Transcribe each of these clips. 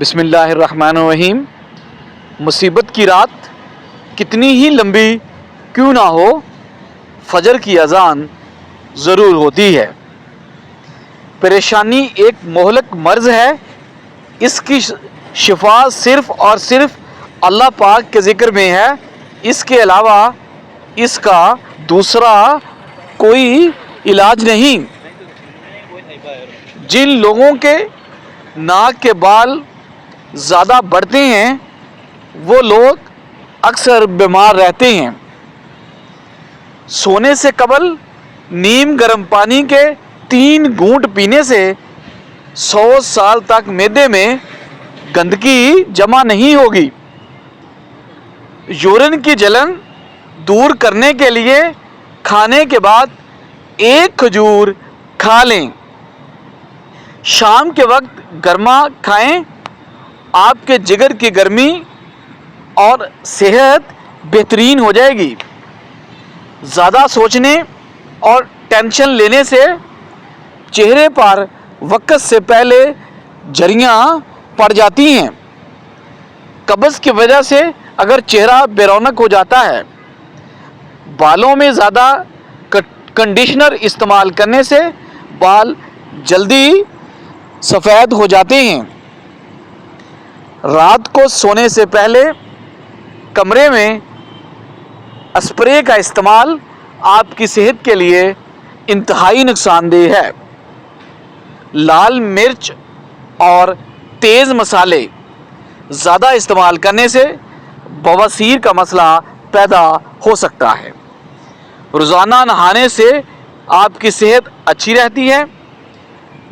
بسم اللہ الرحمن الرحیم۔ مصیبت کی رات کتنی ہی لمبی کیوں نہ ہو، فجر کی اذان ضرور ہوتی ہے۔ پریشانی ایک مہلک مرض ہے، اس کی شفا صرف اور صرف اللہ پاک کے ذکر میں ہے، اس کے علاوہ اس کا دوسرا کوئی علاج نہیں۔ جن لوگوں کے ناک کے بال زیادہ بڑھتے ہیں وہ لوگ اکثر بیمار رہتے ہیں۔ سونے سے قبل نیم گرم پانی کے 3 گھونٹ پینے سے 100 سال تک معدے میں گندگی جمع نہیں ہوگی۔ یورین کی جلن دور کرنے کے لیے کھانے کے بعد 1 کھجور کھا لیں۔ شام کے وقت گرما کھائیں، آپ کے جگر کی گرمی اور صحت بہترین ہو جائے گی۔ زیادہ سوچنے اور ٹینشن لینے سے چہرے پر وقت سے پہلے جھریاں پڑ جاتی ہیں۔ قبض کی وجہ سے اگر چہرہ بے رونق ہو جاتا ہے، بالوں میں زیادہ کنڈیشنر استعمال کرنے سے بال جلدی سفید ہو جاتے ہیں۔ رات کو سونے سے پہلے کمرے میں اسپرے کا استعمال آپ کی صحت کے لیے انتہائی نقصان دہ ہے۔ لال مرچ اور تیز مسالے زیادہ استعمال کرنے سے بواسیر کا مسئلہ پیدا ہو سکتا ہے۔ روزانہ نہانے سے آپ کی صحت اچھی رہتی ہے۔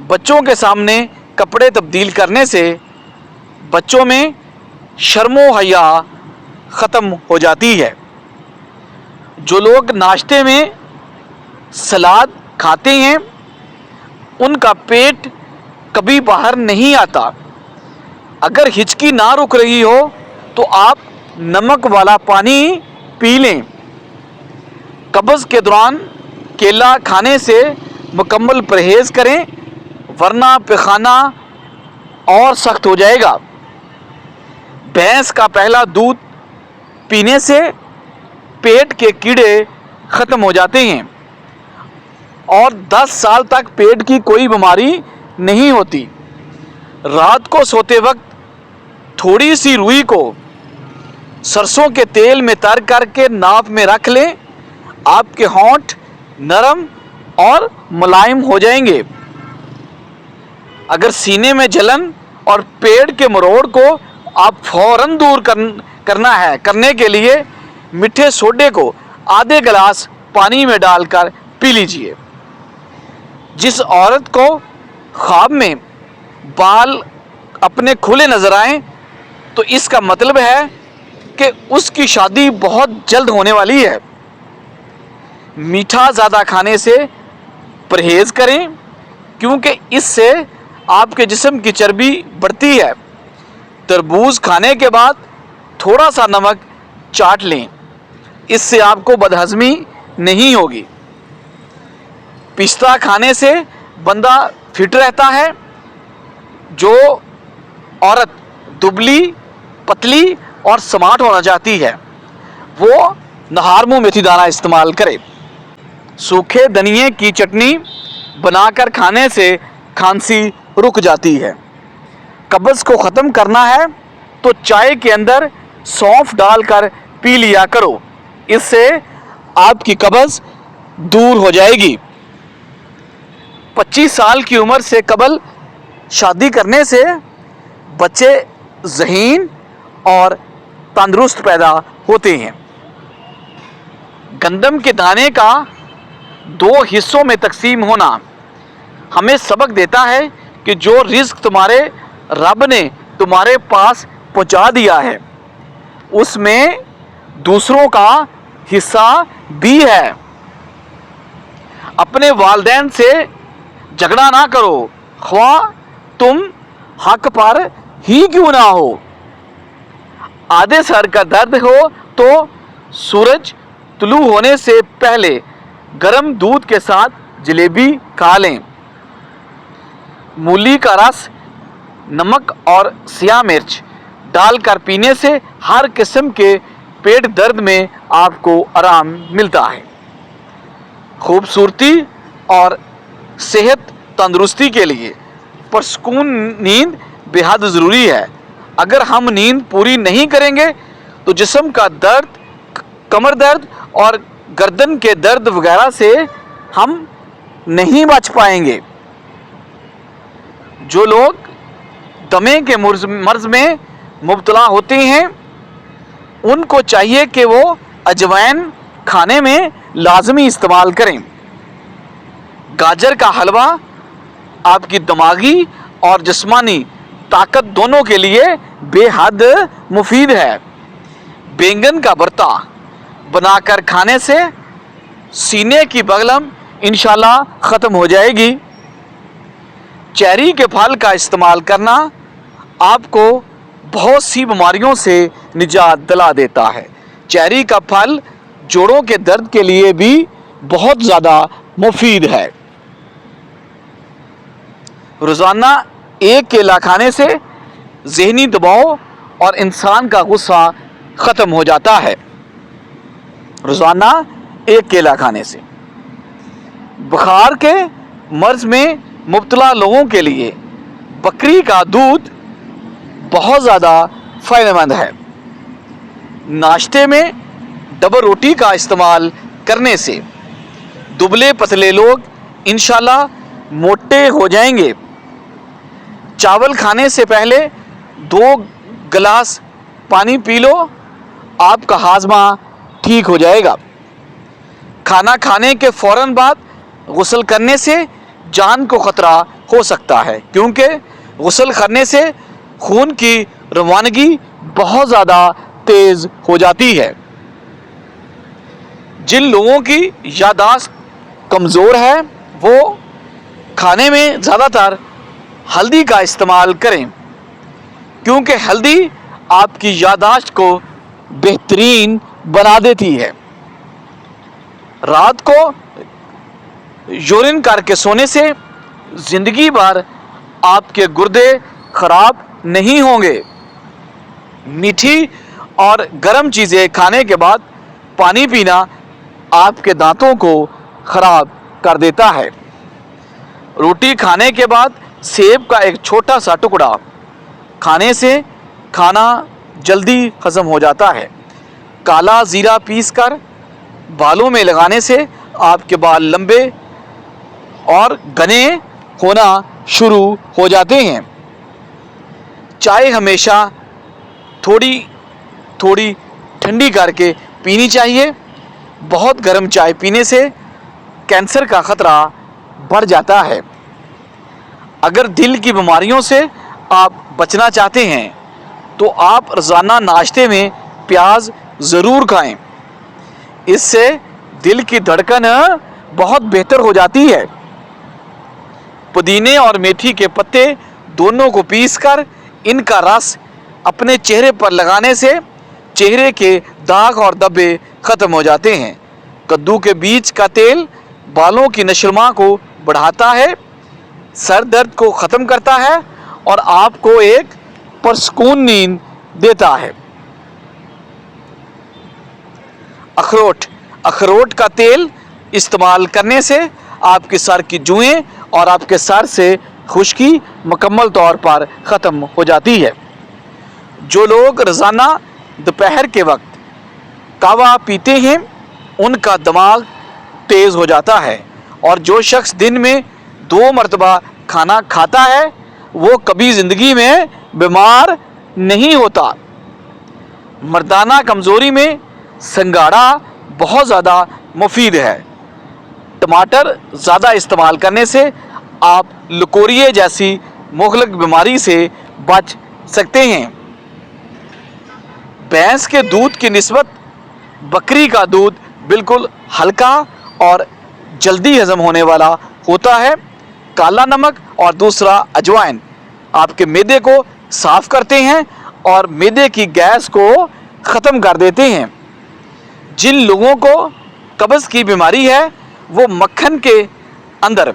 بچوں کے سامنے کپڑے تبدیل کرنے سے بچوں میں شرم و حیا ختم ہو جاتی ہے۔ جو لوگ ناشتے میں سلاد کھاتے ہیں ان کا پیٹ کبھی باہر نہیں آتا۔ اگر ہچکی نہ رک رہی ہو تو آپ نمک والا پانی پی لیں۔ قبض کے دوران کیلا کھانے سے مکمل پرہیز کریں ورنہ پیخانہ اور سخت ہو جائے گا۔ بھینس کا پہلا دودھ پینے سے پیٹ کے کیڑے ختم ہو جاتے ہیں اور 10 سال تک پیٹ کی کوئی بیماری نہیں ہوتی۔ رات کو سوتے وقت تھوڑی سی روئی کو سرسوں کے تیل میں تر کر کے ناف میں رکھ لیں، آپ کے ہونٹ نرم اور ملائم ہو جائیں گے۔ اگر سینے میں جلن اور پیٹ کے مروڑ کو آپ فوراً دور کرنے کے لیے میٹھے سوڈے کو آدھے گلاس پانی میں ڈال کر پی لیجئے۔ جس عورت کو خواب میں بال اپنے کھلے نظر آئیں تو اس کا مطلب ہے کہ اس کی شادی بہت جلد ہونے والی ہے۔ میٹھا زیادہ کھانے سے پرہیز کریں کیونکہ اس سے آپ کے جسم کی چربی بڑھتی ہے۔ تربوز کھانے کے بعد تھوڑا سا نمک چاٹ لیں، اس سے آپ کو بدہضمی نہیں ہوگی۔ پستہ کھانے سے بندہ فٹ رہتا ہے۔ جو عورت دبلی پتلی اور سمارٹ ہونا چاہتی ہے وہ نہار منہ میتھی دانہ استعمال کرے۔ سوکھے دھنیے کی چٹنی بنا کر کھانے سے کھانسی رک جاتی ہے۔ قبض کو ختم کرنا ہے تو چائے کے اندر سونف ڈال کر پی لیا کرو، اس سے آپ کی قبض دور ہو جائے گی۔ 25 سال کی عمر سے قبل شادی کرنے سے بچے ذہین اور تندرست پیدا ہوتے ہیں۔ گندم کے دانے کا 2 حصوں میں تقسیم ہونا ہمیں سبق دیتا ہے کہ جو رزق تمہارے رب نے تمہارے پاس پہنچا دیا ہے اس میں دوسروں کا حصہ بھی ہے۔ اپنے والدین سے جھگڑا نہ کرو، خواہ تم حق پر ہی کیوں نہ ہو۔ آدھے سر کا درد ہو تو سورج طلوع ہونے سے پہلے گرم دودھ کے ساتھ جلیبی کھا لیں۔ مولی کا رس नमक और सिया मिर्च डालकर पीने से हर किस्म के पेट दर्द में आपको आराम मिलता है। खूबसूरती और सेहत तंदुरुस्ती के लिए पुरसकून नींद बेहद ज़रूरी है। अगर हम नींद पूरी नहीं करेंगे तो जिस्म का दर्द, कमर दर्द और गर्दन के दर्द वगैरह से हम नहीं बच पाएंगे। जो लोग दमे के मर्ज में मुब्तला होते हैं उनको चाहिए कि वो अजवाइन खाने में लाजमी इस्तेमाल करें। गाजर का हलवा आपकी दिमागी और जिस्मानी ताकत दोनों के लिए बेहद मुफीद है। बैंगन का भरता बनाकर खाने से सीने की बगलम इंशाल्लाह ख़त्म हो जाएगी। चेरी के फल का इस्तेमाल करना आपको बहुत सी बीमारियों से निजात दिला देता है। चेरी का फल जोड़ों के दर्द के लिए भी बहुत ज़्यादा मुफीद है। रोज़ाना एक केला खाने से ज़हनी दबाव और इंसान का गुस्सा ख़त्म हो जाता है। रोज़ाना एक केला खाने से बुखार के मर्ज में मुब्तला लोगों के लिए बकरी का दूध बहुत ज़्यादा फ़ायदेमंद है। नाश्ते में डबल रोटी का इस्तेमाल करने से दुबले पतले लोग इंशाल्लाह मोटे हो जाएंगे। चावल खाने से पहले 2 गिलास पानी पी लो, आपका हाजमा ठीक हो जाएगा। खाना खाने के फ़ौरन बाद गुस्ल करने से जान को ख़तरा हो सकता है, क्योंकि गुस्ल करने से खून की रवानगी बहुत ज़्यादा तेज़ हो जाती है। जिन लोगों की यादाश्त कमज़ोर है वो खाने में ज़्यादातर हल्दी का इस्तेमाल करें, क्योंकि हल्दी आपकी यादाश्त को बेहतरीन बना देती है। रात को यूरिन करके सोने से ज़िंदगी भर आपके गुर्दे ख़राब नहीं होंगे। मीठी और गर्म चीज़ें खाने के बाद पानी पीना आपके दांतों को ख़राब कर देता है। रोटी खाने के बाद सेब का एक छोटा सा टुकड़ा खाने से खाना जल्दी हज़म हो जाता है। काला ज़ीरा पीसकर बालों में लगाने से आपके बाल लंबे और घने होना शुरू हो जाते हैं। चाय हमेशा थोड़ी थोड़ी ठंडी करके पीनी चाहिए। बहुत गर्म चाय पीने से कैंसर का ख़तरा बढ़ जाता है। अगर दिल की बीमारियों से आप बचना चाहते हैं तो आप रोज़ाना नाश्ते में प्याज ज़रूर खाएं। इससे दिल की धड़कन बहुत बेहतर हो जाती है। पुदीने और मेथी के पत्ते दोनों को पीसकर इनका रस अपने चेहरे पर लगाने से चेहरे के दाग और धब्बे ख़त्म हो जाते हैं। कद्दू के बीज का तेल बालों की नशोनुमा को बढ़ाता है, सर दर्द को ख़त्म करता है और आपको एक पुरसकून नींद देता है। अखरोट का तेल इस्तेमाल करने से आपके सर की जुएं और आपके सर से खुश्की मुकम्मल तौर पर ख़त्म हो जाती है। जो लोग रोज़ाना दोपहर के वक्त कहवा पीते हैं उनका दिमाग तेज़ हो जाता है, और जो शख्स दिन में 2 मरतबा खाना खाता है वो कभी ज़िंदगी में बीमार नहीं होता। मर्दाना कमज़ोरी में संगाड़ा बहुत ज़्यादा मुफीद है। टमाटर ज़्यादा इस्तेमाल करने से आप लकोरिए जैसी मुहलक बीमारी से बच सकते हैं। भैंस के दूध की निस्बत बकरी का दूध बिल्कुल हल्का और जल्दी हज़म होने वाला होता है। काला नमक और दूसरा अजवाइन आपके मैदे को साफ़ करते हैं और मैदे की गैस को ख़त्म कर देते हैं। जिन लोगों को कब्ज़ की बीमारी है वो मक्खन के अंदर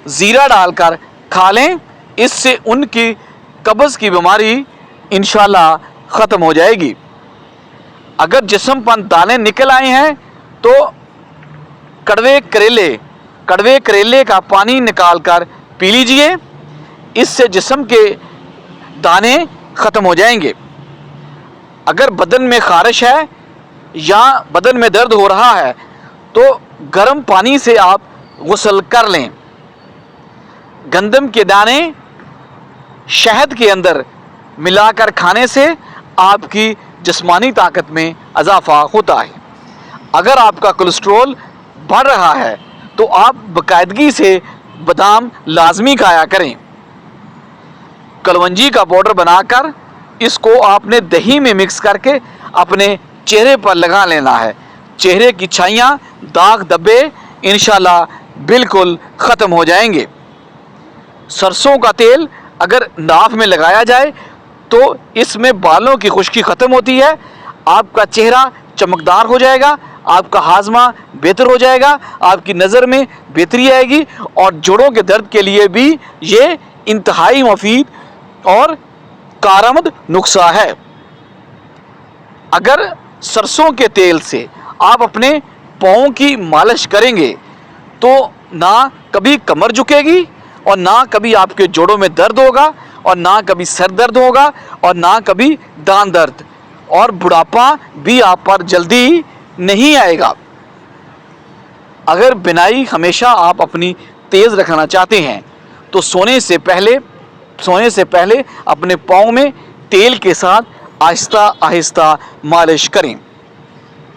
ज़ीरा डालकर खा लें, इससे उनकी कब्ज़ की बीमारी इंशाल्लाह ख़त्म हो जाएगी। अगर जिस्म पर दाने निकल आए हैं तो कड़वे करेले का पानी निकाल कर पी लीजिए, इससे जिस्म के दाने ख़त्म हो जाएंगे। अगर बदन में ख़ारिश है या बदन में दर्द हो रहा है तो गर्म पानी से आप गुस्ल कर लें। गंदम के दाने शहद के अंदर मिलाकर खाने से आपकी जिस्मानी ताकत में इजाफा होता है। अगर आपका कोलेस्ट्रॉल बढ़ रहा है तो आप बाकायदगी से बादाम लाजमी खाया करें। कलवंजी का पाउडर बनाकर इसको आपने दही में मिक्स करके अपने चेहरे पर लगा लेना है। चेहरे की छाइयाँ, दाग धब्बे इंशाल्लाह बिल्कुल ख़त्म हो जाएंगे। सरसों का तेल अगर नाक में लगाया जाए तो इसमें बालों की खुश्की ख़त्म होती है, आपका चेहरा चमकदार हो जाएगा, आपका हाजमा बेहतर हो जाएगा, आपकी नज़र में बेहतरी आएगी और जोड़ों के दर्द के लिए भी ये इंतहाई मुफीद और कारआमद नुस्खा है। अगर सरसों के तेल से आप अपने पाँव की मालिश करेंगे तो ना कभी कमर झुकेगी और ना कभी आपके जोड़ों में दर्द होगा और ना कभी सर दर्द होगा और ना कभी दांत दर्द, और बुढ़ापा भी आप पर जल्दी नहीं आएगा। अगर बिनाई हमेशा आप अपनी तेज़ रखना चाहते हैं तो सोने से पहले अपने पाँव में तेल के साथ आहिस्ता आहिस्ता मालिश करें।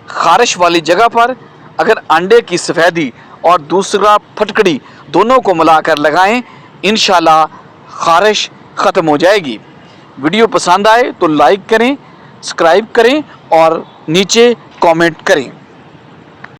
ख़ारिश वाली जगह पर अगर अंडे की सफ़ेदी और दूसरा फटकड़ी दोनों को मिलाकर लगाएं, इंशाल्लाह ख़ारिश ख़त्म हो जाएगी। वीडियो पसंद आए तो लाइक करें, सब्सक्राइब करें और नीचे कमेंट करें।